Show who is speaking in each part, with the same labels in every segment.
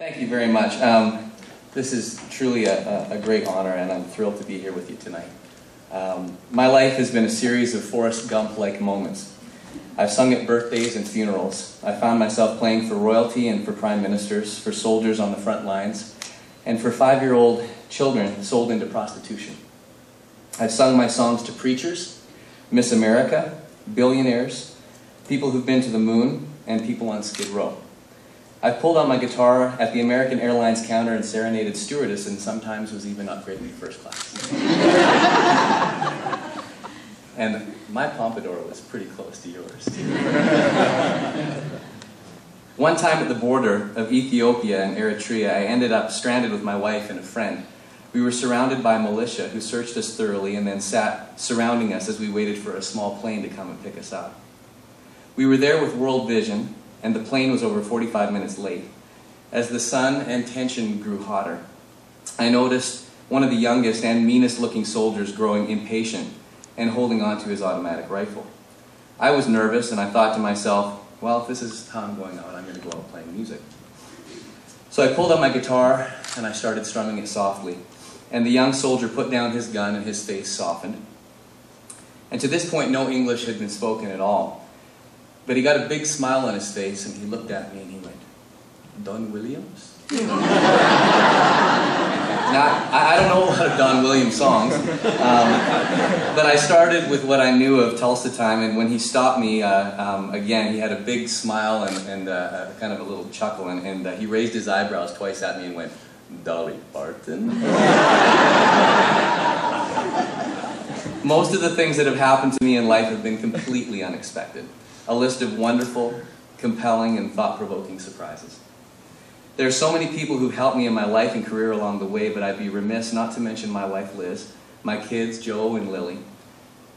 Speaker 1: Thank you very much. This is truly a great honor, and I'm thrilled to be here with you tonight. My life has been a series of Forrest Gump-like moments. I've sung at birthdays and funerals. I found myself playing for royalty and for prime ministers, for soldiers on the front lines, and for 5-year-old children sold into prostitution. I've sung my songs to preachers, Miss America, billionaires, people who've been to the moon, and people on Skid Row. I've pulled out my guitar at the American Airlines counter and serenaded stewardess, and sometimes was even upgraded to first class. And my pompadour was pretty close to yours, too. One time at the border of Ethiopia and Eritrea, I ended up stranded with my wife and a friend. We were surrounded by militia who searched us thoroughly and then sat surrounding us as we waited for a small plane to come and pick us up. We were there with World Vision, and the plane was over 45 minutes late. As the sun and tension grew hotter, I noticed one of the youngest and meanest looking soldiers growing impatient and holding on to his automatic rifle. I was nervous, and I thought to myself, well, if this is how I'm going out, I'm going to go out playing music. So I pulled out my guitar and I started strumming it softly, and the young soldier put down his gun and his face softened. And to this point, no English had been spoken at all. But he got a big smile on his face, and he looked at me and he went, "Don Williams?" Now, I don't know a lot of Don Williams songs, but I started with what I knew of Tulsa Time, and when he stopped me, again, he had a big smile and kind of a little chuckle, and he raised his eyebrows twice at me and went, "Dolly Parton?" Most of the things that have happened to me in life have been completely unexpected. A list of wonderful, compelling, and thought-provoking surprises. There are so many people who've helped me in my life and career along the way, but I'd be remiss not to mention my wife Liz, my kids Joe and Lily,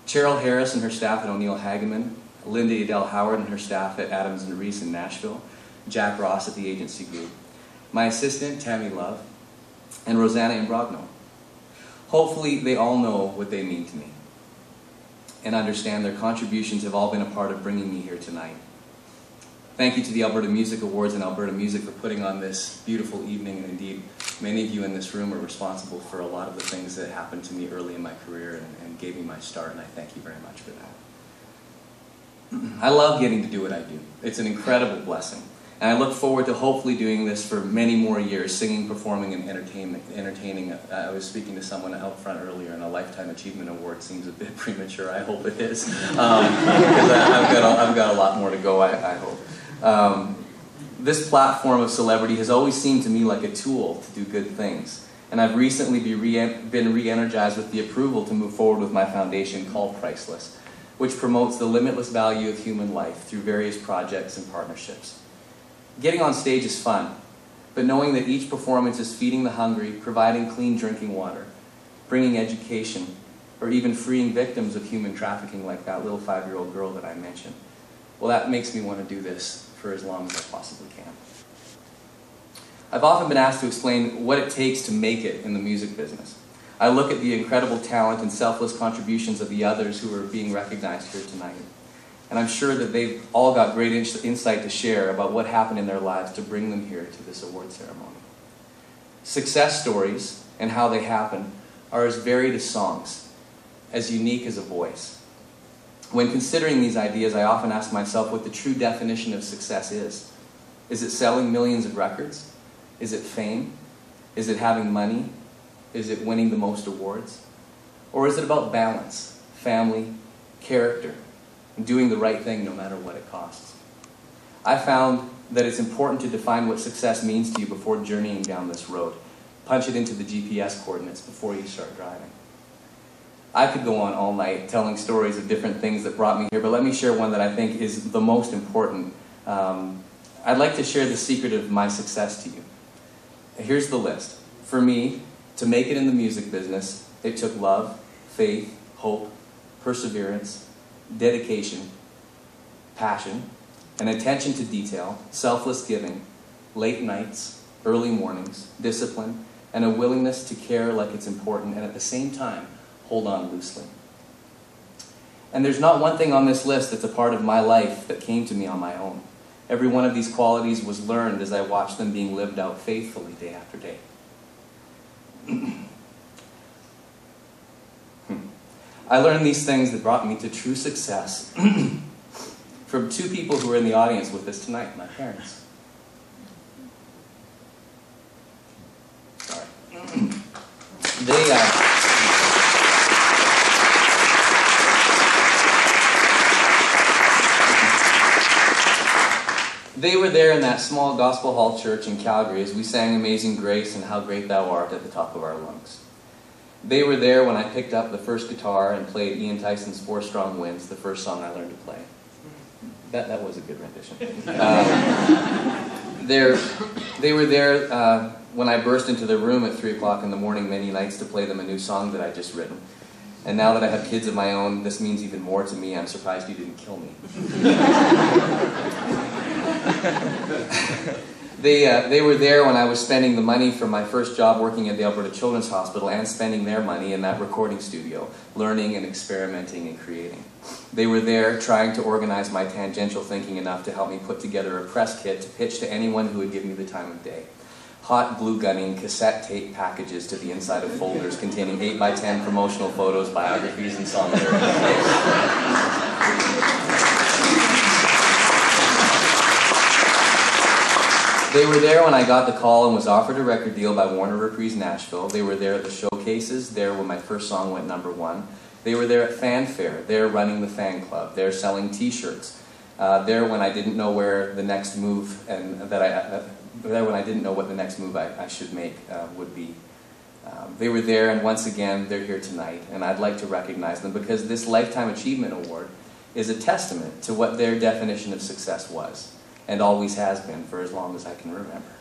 Speaker 1: Cheryl Harris and her staff at O'Neill Hageman, Linda Adele Howard and her staff at Adams and Reese in Nashville, Jack Ross at the Agency Group, my assistant Tammy Love, and Rosanna Imbrogno. Hopefully they all know what they mean to me and understand their contributions have all been a part of bringing me here tonight. Thank you to the Alberta Music Awards and Alberta Music for putting on this beautiful evening, and indeed, many of you in this room are responsible for a lot of the things that happened to me early in my career and gave me my start, and I thank you very much for that. I love getting to do what I do. It's an incredible blessing, and I look forward to hopefully doing this for many more years, singing, performing, and entertaining. I was speaking to someone out front earlier, and a Lifetime Achievement Award seems a bit premature. I hope it is, because I've got a lot more to go, I hope. This platform of celebrity has always seemed to me like a tool to do good things, and I've recently been re-energized with the approval to move forward with my foundation called Priceless, which promotes the limitless value of human life through various projects and partnerships. Getting on stage is fun, but knowing that each performance is feeding the hungry, providing clean drinking water, bringing education, or even freeing victims of human trafficking like that little 5-year-old girl that I mentioned, well, that makes me want to do this for as long as I possibly can. I've often been asked to explain what it takes to make it in the music business. I look at the incredible talent and selfless contributions of the others who are being recognized here tonight. And I'm sure that they've all got great insight to share about what happened in their lives to bring them here to this award ceremony. Success stories and how they happen are as varied as songs, as unique as a voice. When considering these ideas, I often ask myself what the true definition of success is. Is it selling millions of records? Is it fame? Is it having money? Is it winning the most awards? Or is it about balance, family, character, and doing the right thing no matter what it costs? I found that it's important to define what success means to you before journeying down this road. Punch it into the GPS coordinates before you start driving. I could go on all night telling stories of different things that brought me here, but let me share one that I think is the most important. I'd like to share the secret of my success to you. Here's the list. For me, to make it in the music business, it took love, faith, hope, perseverance, dedication, passion, an attention to detail, selfless giving, late nights, early mornings, discipline, and a willingness to care like it's important, and at the same time, hold on loosely. And there's not one thing on this list that's a part of my life that came to me on my own. Every one of these qualities was learned as I watched them being lived out faithfully day after day. I learned these things that brought me to true success from two people who are in the audience with us tonight, my parents. Sorry. They were there in that small gospel hall church in Calgary as we sang Amazing Grace and How Great Thou Art at the top of our lungs. They were there when I picked up the first guitar and played Ian Tyson's Four Strong Winds, the first song I learned to play. That was a good rendition. They were there when I burst into their room at 3 o'clock in the morning many nights to play them a new song that I'd just written. And now that I have kids of my own, this means even more to me. I'm surprised you didn't kill me. They were there when I was spending the money from my first job working at the Alberta Children's Hospital and spending their money in that recording studio, learning and experimenting and creating. They were there trying to organize my tangential thinking enough to help me put together a press kit to pitch to anyone who would give me the time of day. Hot glue gunning cassette tape packages to the inside of folders containing 8x10 promotional photos, biographies, and song lyrics. They were there when I got the call and was offered a record deal by Warner Reprise Nashville. They were there at the showcases, there when my first song went #1. They were there at Fanfare, there running the fan club, there selling t-shirts, there when I didn't know where the next move there when I didn't know what the next move I should make would be. They were there, and once again, they're here tonight, and I'd like to recognize them because this Lifetime Achievement Award is a testament to what their definition of success was, and always has been for as long as I can remember.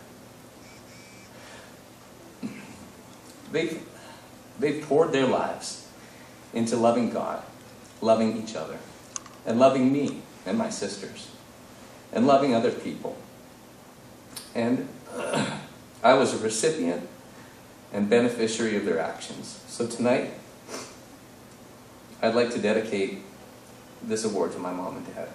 Speaker 1: They've poured their lives into loving God, loving each other, and loving me and my sisters, and loving other people. And I was a recipient and beneficiary of their actions. So tonight, I'd like to dedicate this award to my mom and dad.